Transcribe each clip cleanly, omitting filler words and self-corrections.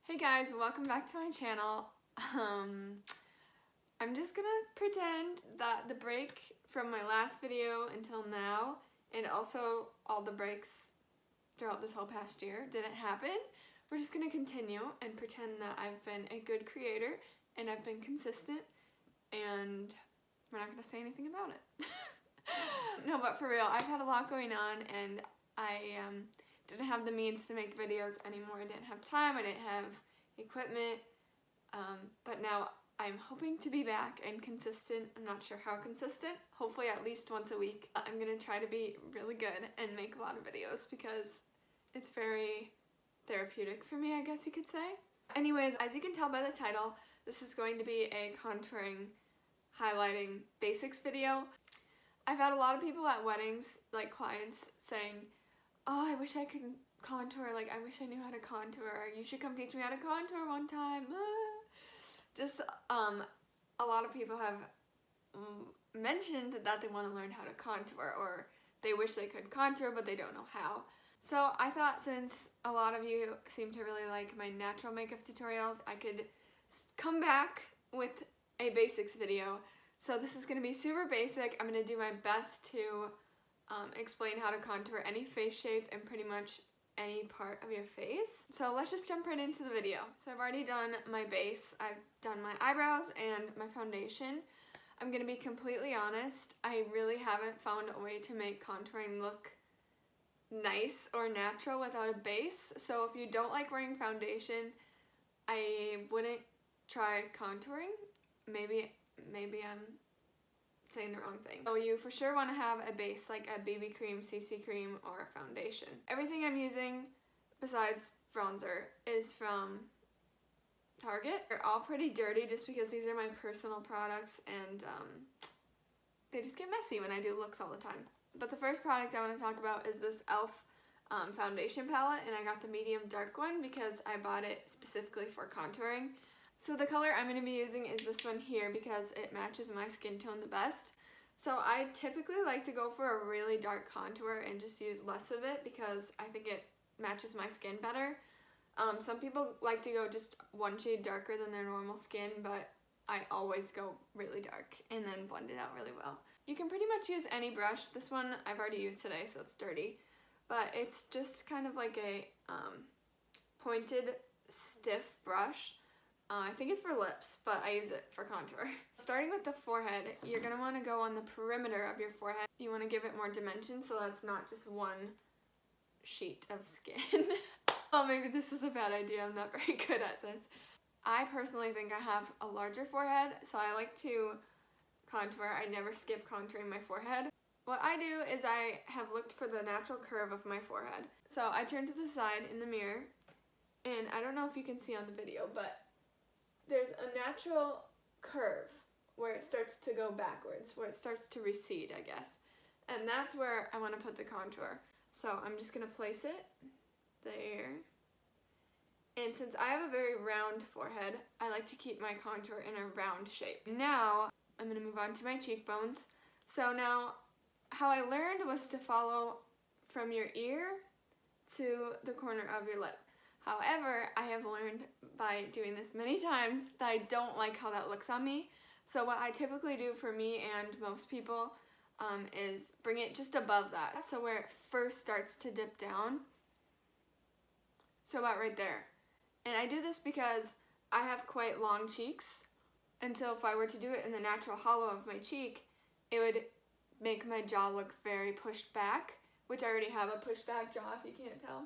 Hey guys, welcome back to my channel. I'm just gonna pretend that the break from my last video until now, and also all the breaks throughout this whole past year, didn't happen. We're just gonna continue and pretend that I've been a good creator and I've been consistent, and we're not gonna say anything about it. No, but for real, I've had a lot going on, and I didn't have the means to make videos anymore. I didn't have time, I didn't have equipment, but now I'm hoping to be back and consistent. I'm not sure how consistent, hopefully at least once a week. I'm gonna try to be really good and make a lot of videos because it's very therapeutic for me, I guess you could say. Anyways, as you can tell by the title, this is going to be a contouring, highlighting basics video. I've had a lot of people at weddings, like clients, saying, oh, I wish I could contour, like I wish I knew how to contour, you should come teach me how to contour one time. Just a lot of people have mentioned that they want to learn how to contour, or they wish they could contour but they don't know how. So I thought, since a lot of you seem to really like my natural makeup tutorials, I could come back with a basics video. So this is going to be super basic. I'm going to do my best to explain how to contour any face shape and pretty much any part of your face. So let's just jump right into the video. So I've already done my base, I've done my eyebrows and my foundation. I'm going to be completely honest, I really haven't found a way to make contouring look nice or natural without a base. So if you don't like wearing foundation, I wouldn't try contouring. Maybe I'm saying the wrong thing. So you for sure want to have a base, like a BB cream, CC cream, or a foundation. Everything I'm using besides bronzer is from Target. They're all pretty dirty just because these are my personal products, and they just get messy when I do looks all the time. But the first product I want to talk about is this e.l.f. Foundation palette, and I got the medium dark one because I bought it specifically for contouring. So the color I'm going to be using is this one here because it matches my skin tone the best. So I typically like to go for a really dark contour and just use less of it because I think it matches my skin better. Some people like to go just one shade darker than their normal skin, but I always go really dark and then blend it out really well. You can pretty much use any brush. This one I've already used today, so it's dirty, but it's just kind of like a pointed, stiff brush. I think it's for lips, but I use it for contour. Starting with the forehead, you're going to want to go on the perimeter of your forehead. You want to give it more dimension so that's not just one sheet of skin. Oh, maybe this was a bad idea. I'm not very good at this. I personally think I have a larger forehead, so I like to contour. I never skip contouring my forehead. What I do is I have looked for the natural curve of my forehead. So I turn to the side in the mirror, and I don't know if you can see on the video, but there's a natural curve where it starts to go backwards, where it starts to recede, I guess. And that's where I want to put the contour. So I'm just going to place it there. And since I have a very round forehead, I like to keep my contour in a round shape. Now, I'm going to move on to my cheekbones. So now, how I learned was to follow from your ear to the corner of your lip. However, I have learned by doing this many times that I don't like how that looks on me. So what I typically do for me and most people is bring it just above that. So where it first starts to dip down. So about right there. And I do this because I have quite long cheeks. And so if I were to do it in the natural hollow of my cheek, it would make my jaw look very pushed back, which I already have a pushed back jaw if you can't tell.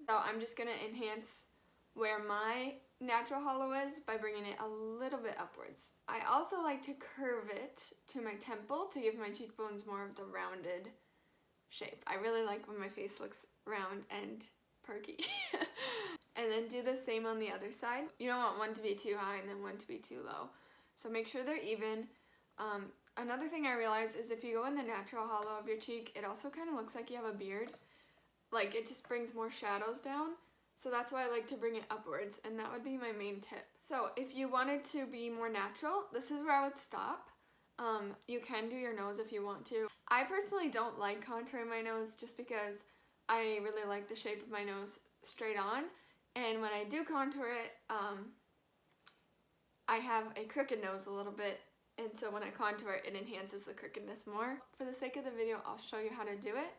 So I'm just going to enhance where my natural hollow is by bringing it a little bit upwards. I also like to curve it to my temple to give my cheekbones more of the rounded shape. I really like when my face looks round and perky. And then do the same on the other side. You don't want one to be too high and then one to be too low. So make sure they're even. Another thing I realized is if you go in the natural hollow of your cheek, it also kind of looks like you have a beard. Like, it just brings more shadows down. So that's why I like to bring it upwards, and that would be my main tip. So if you wanted to be more natural, this is where I would stop. You can do your nose if you want to. I personally don't like contouring my nose just because I really like the shape of my nose straight on, And when I do contour it, I have a crooked nose a little bit, and so when I contour it, it enhances the crookedness more. For the sake of the video, I'll show you how to do it.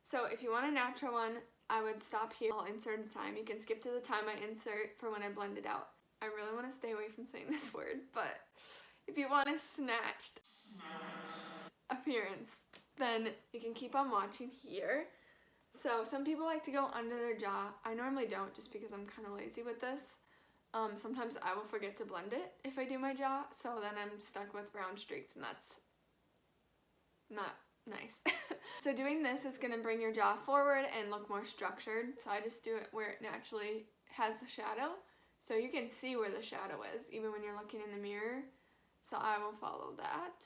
So if you want a natural one, I would stop here. I'll insert a time. You can skip to the time I insert for when I blend it out. I really want to stay away from saying this word, but if you want a snatched appearance, then you can keep on watching here. So some people like to go under their jaw. I normally don't, just because I'm kind of lazy with this. Sometimes I will forget to blend it if I do my jaw, so then I'm stuck with brown streaks, and that's not nice. So doing this is going to bring your jaw forward and look more structured. So I just do it where it naturally has the shadow, so you can see where the shadow is even when you're looking in the mirror. So I will follow that.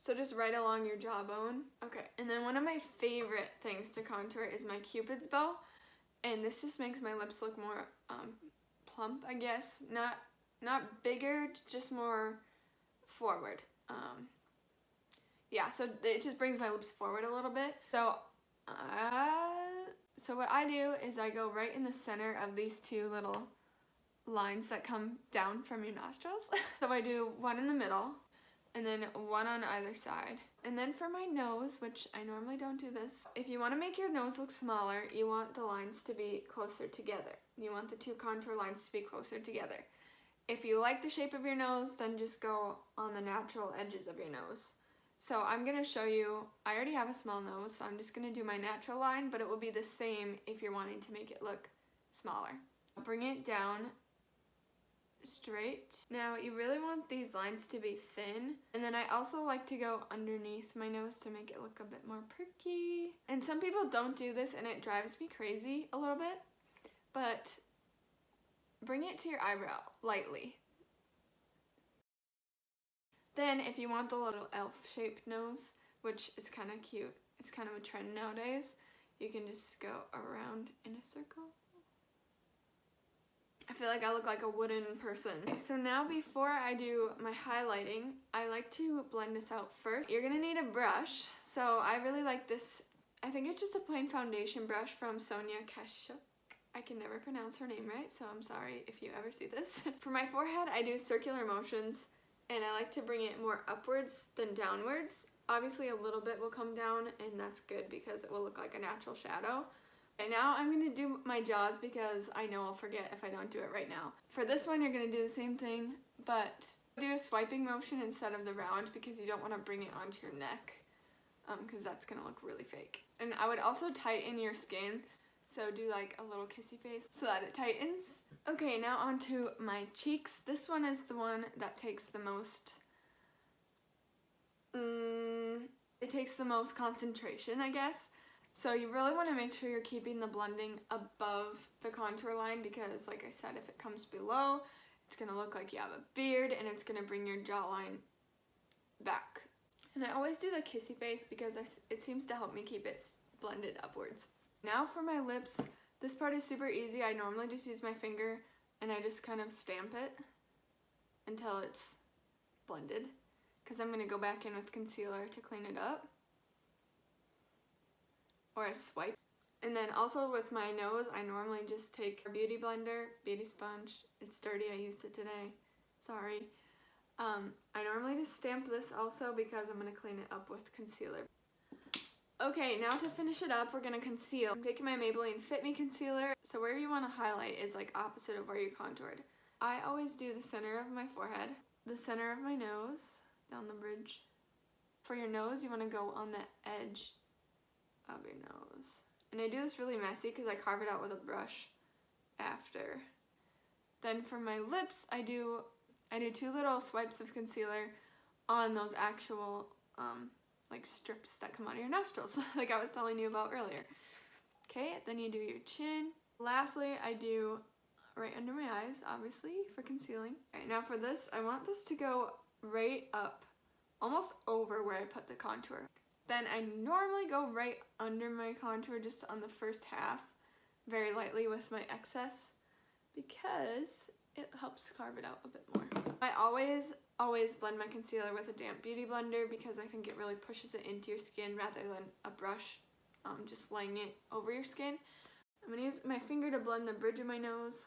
So just right along your jawbone. Okay, and then one of my favorite things to contour is my Cupid's bow. And this just makes my lips look more plump, I guess. Not bigger, just more forward. Yeah, so it just brings my lips forward a little bit. So what I do is I go right in the center of these two little lines that come down from your nostrils. So I do one in the middle, and then one on either side. And then for my nose, which I normally don't do this, if you want to make your nose look smaller, you want the lines to be closer together. You want the two contour lines to be closer together. If you like the shape of your nose, then just go on the natural edges of your nose. So I'm going to show you, I already have a small nose, so I'm just going to do my natural line, but it will be the same if you're wanting to make it look smaller. Bring it down straight. Now you really want these lines to be thin, and then I also like to go underneath my nose to make it look a bit more perky. And some people don't do this and it drives me crazy a little bit, but bring it to your eyebrow lightly. Then if you want the little elf-shaped nose, which is kind of cute, it's kind of a trend nowadays, you can just go around in a circle. I feel like I look like a wooden person. Okay, so now before I do my highlighting, I like to blend this out first. You're gonna need a brush. So I really like this, I think it's just a plain foundation brush from Sonia Kashuk. I can never pronounce her name right, so I'm sorry if you ever see this. For my forehead, I do circular motions, and I like to bring it more upwards than downwards. Obviously a little bit will come down, and that's good because it will look like a natural shadow. And now I'm going to do my jaws because I know I'll forget if I don't do it right now. For this one, you're going to do the same thing, but do a swiping motion instead of the round because you don't want to bring it onto your neck because that's going to look really fake. And I would also tighten your skin, so do like a little kissy face so that it tightens. Okay, now onto my cheeks. This one is the one that takes the most, it takes the most concentration, I guess. So you really want to make sure you're keeping the blending above the contour line because, like I said, if it comes below, it's going to look like you have a beard and it's going to bring your jawline back. And I always do the kissy face because it seems to help me keep it blended upwards. Now for my lips, this part is super easy. I normally just use my finger and I just kind of stamp it until it's blended because I'm going to go back in with concealer to clean it up. Or a swipe. And then also with my nose, I normally just take a beauty blender, beauty sponge. It's dirty, I used it today. Sorry. I normally just stamp this also because I'm going to clean it up with concealer. Okay, now to finish it up, we're going to conceal. I'm taking my Maybelline Fit Me concealer. So where you want to highlight is like opposite of where you contoured. I always do the center of my forehead, the center of my nose, down the bridge. For your nose, you want to go on the edge of your nose. And I do this really messy because I carve it out with a brush after. Then for my lips, I do 2 little swipes of concealer on those actual like strips that come out of your nostrils, like I was telling you about earlier. Okay, then you do your chin. Lastly, I do right under my eyes, obviously, for concealing. Alright, now for this, I want this to go right up, almost over where I put the contour. Then I normally go right under my contour, just on the first half, very lightly with my excess, because it helps carve it out a bit more. I always blend my concealer with a damp beauty blender because I think it really pushes it into your skin rather than a brush just laying it over your skin. I'm going to use my finger to blend the bridge of my nose.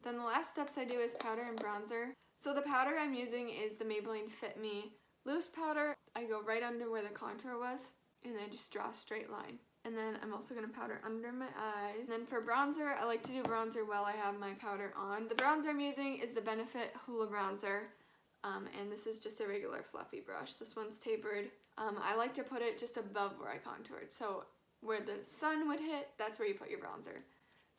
Then the last steps I do is powder and bronzer. So the powder I'm using is the Maybelline Fit Me loose powder. I go right under where the contour was, and I just draw a straight line. And then I'm also going to powder under my eyes. And then for bronzer, I like to do bronzer while I have my powder on. The bronzer I'm using is the Benefit Hoola Bronzer. And this is just a regular fluffy brush. This one's tapered. I like to put it just above where I contoured. So where the sun would hit, that's where you put your bronzer.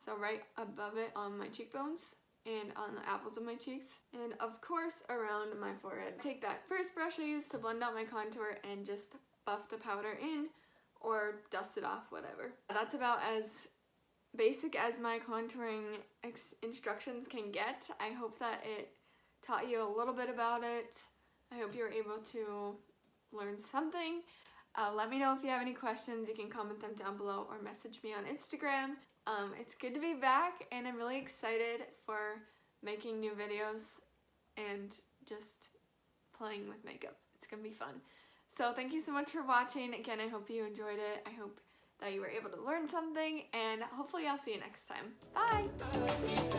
So right above it on my cheekbones and on the apples of my cheeks. And of course around my forehead. Take that first brush I used to blend out my contour and just buff the powder in or dust it off, whatever. That's about as basic as my contouring instructions can get. I hope that it taught you a little bit about it. I hope you were able to learn something. Let me know if you have any questions. You can comment them down below or message me on Instagram. It's good to be back, and I'm really excited for making new videos and just playing with makeup. It's gonna be fun. So thank you so much for watching. Again, I hope you enjoyed it. I hope that you were able to learn something, and hopefully I'll see you next time. Bye!